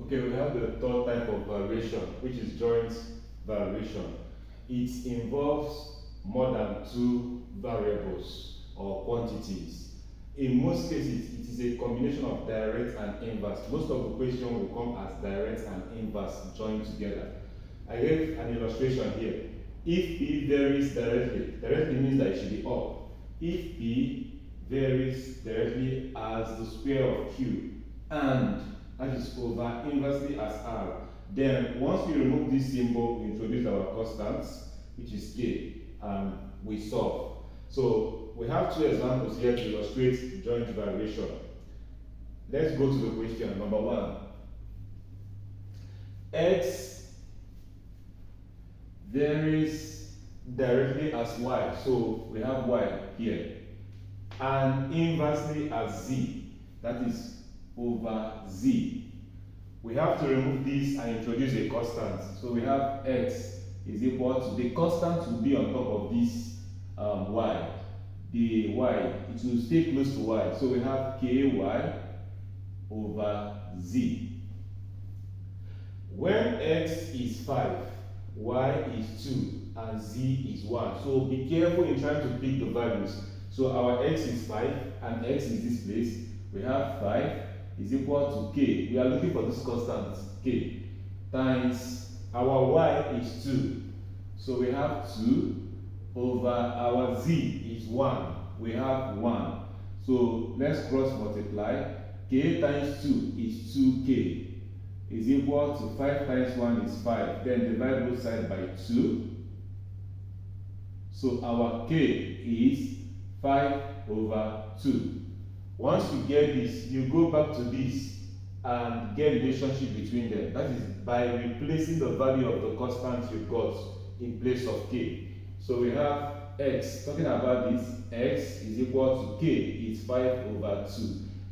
Okay, we have the third type of variation, which is joint variation. It involves more than two variables or quantities. In most cases, it is a combination of direct and inverse. Most of the question will come as direct and inverse joined together. I gave an illustration here. If P varies directly means that it should be up. If P varies directly as the square of Q and that is over inversely as R, then once we remove this symbol, we introduce our constants, which is K, and we solve. So we have two examples here to illustrate joint variation. Let's go to the question. Number one, X varies directly as Y. So we have Y here. And inversely as Z. That is over Z. We have to remove this and introduce a constant. So we have X is equal to, the constant will be on top of this Y. The Y, it will stay close to Y. So we have KY over Z. When X is 5, Y is 2, and Z is 1. So be careful in trying to pick the values. So our X is 5, and X is this place. We have 5 is equal to K. We are looking for this constant, K, times our Y is 2. So we have 2 over our Z is 1. We have 1. So let's cross multiply. K times 2 is 2K. Is equal to 5 times 1 is 5. Then divide both sides by 2. So our K is 5 over 2. Once you get this, you go back to this and get relationship between them. That is by replacing the value of the constant you got in place of K. So we have X, talking about this, X is equal to K is 5 over 2.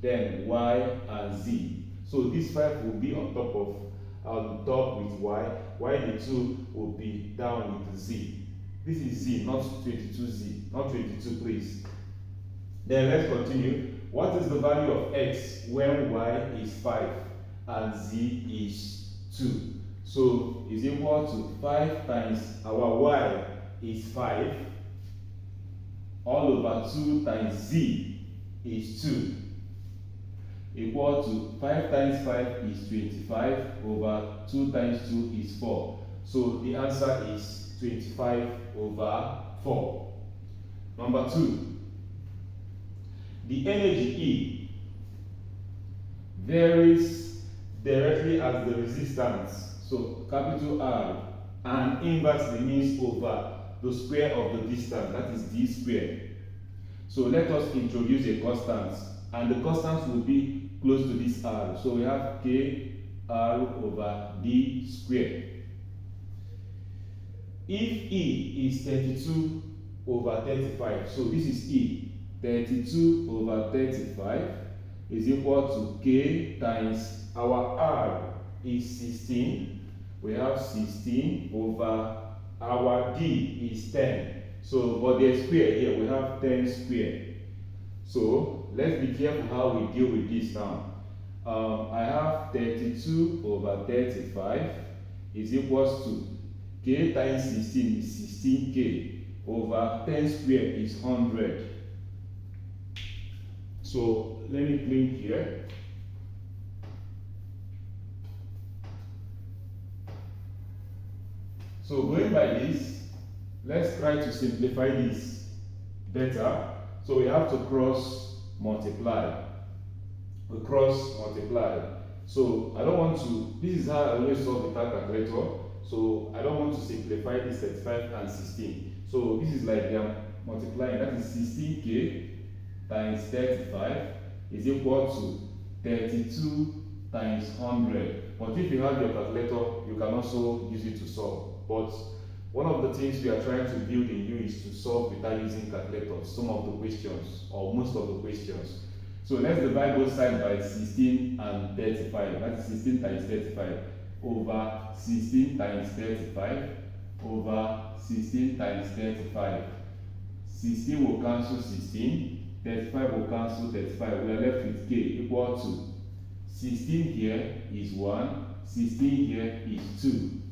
Then Y and Z. So this 5 will be on top with Y, while the 2 will be down with Z. This is Z, not 22Z, not 22 please. Then let's continue. What is the value of X when Y is 5 and Z is 2? So is equal to 5 times our Y is 5 all over 2 times Z is 2. Equal to 5 times 5 is 25 over 2 times 2 is 4. So the answer is 25 over 4. Number 2. The energy E varies directly as the resistance. So capital R, and inversely means over the square of the distance, that is D squared. So let us introduce a constant, and the constant will be close to this R. So we have K R over D squared. If E is 32 over 35, so this is E, 32 over 35 is equal to K times our R is 16. We have 16 over our D is 10. So, but the square here, we have 10 squared. So, let's be careful how we deal with this now. I have 32 over 35 is equals to K times 16 is 16K over 10 squared is 100. So let me clean here. So going by this, let's try to simplify this better. So we have to cross multiply. We cross multiply. So I don't want to, this is how I always solve without calculator. So I don't want to simplify this 35 and 16. So this is like they are multiplying, that is 16K times 35 is equal to 32 times 100. But if you have your calculator, you can also use it to solve. But one of the things we are trying to build in you is to solve without using calculators, some of the questions, or most of the questions. So let's divide both sides by 16 and 35. That's 16 times 35 over 16 times 35 over 16 times 35. 16 will cancel 16. 35 will cancel 35. We are left with K equal to 16 here is 1, 16 here is 2,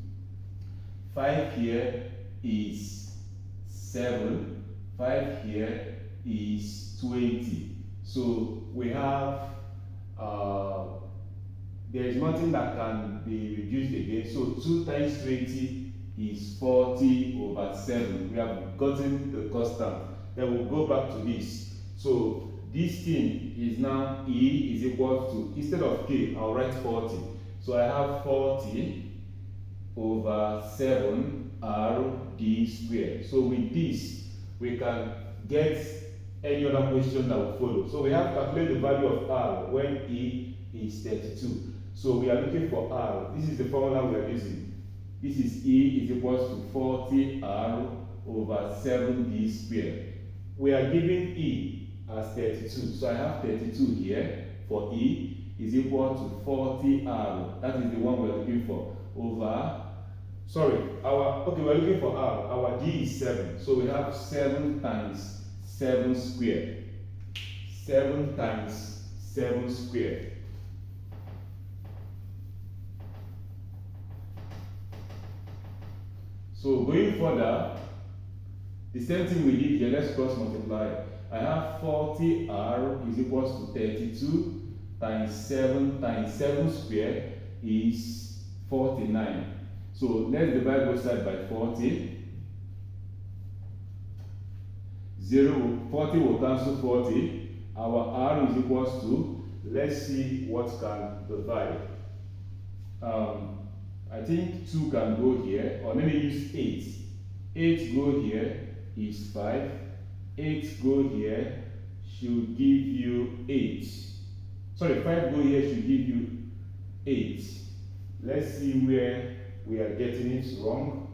5 here is 7, 5 here is 20. So we have, there is nothing that can be reduced again. So 2 times 20 is 40 over 7. We have gotten the constant. Then we'll go back to this. So this thing is now E is equal to, instead of K, I'll write 40. So I have 40 over 7 RD squared. So with this, we can get any other question that will follow. So we have to calculate the value of R when E is 32. So we are looking for R. This is the formula we are using. This is E is equal to 40R over 7D squared. We are given E as 32. So I have 32 here for E is equal to 40R. That is the one we are looking for. Over, we're looking for R. Our D is 7. So we have 7 times 7 squared. 7 times 7 squared. So going further, the same thing we did here, let's cross multiply. I have 40R is equals to 32 times 7 squared is 49. So let's divide both sides by 40. 40 will cancel 40. Our R is equals to, let's see what can divide. I think 2 can go here, or let me use 8. 8 go here is 5. 8 go here should give you 8. Sorry, 5 go here should give you 8. Let's see where we are getting it wrong.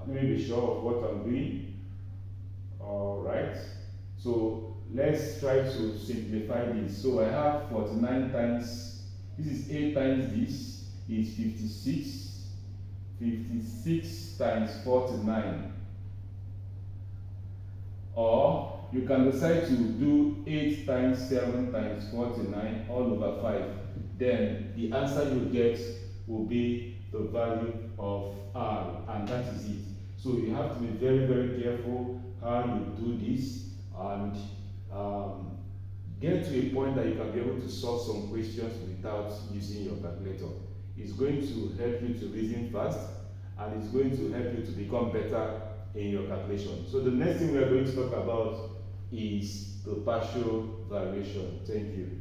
Let me be sure of what I'm doing. Alright, so let's try to simplify this. So I have 49 times, this is 8 times this is 56. 56 times 49. Or you can decide to do 8 times 7 times 49 all over 5. Then the answer you get will be the value of R, and that is it. So you have to be very, very careful how you do this, and get to a point that you can be able to solve some questions without using your calculator. It's going to help you to reason fast, and it's going to help you to become better in your calculation. So the next thing we are going to talk about is the partial variation. Thank you.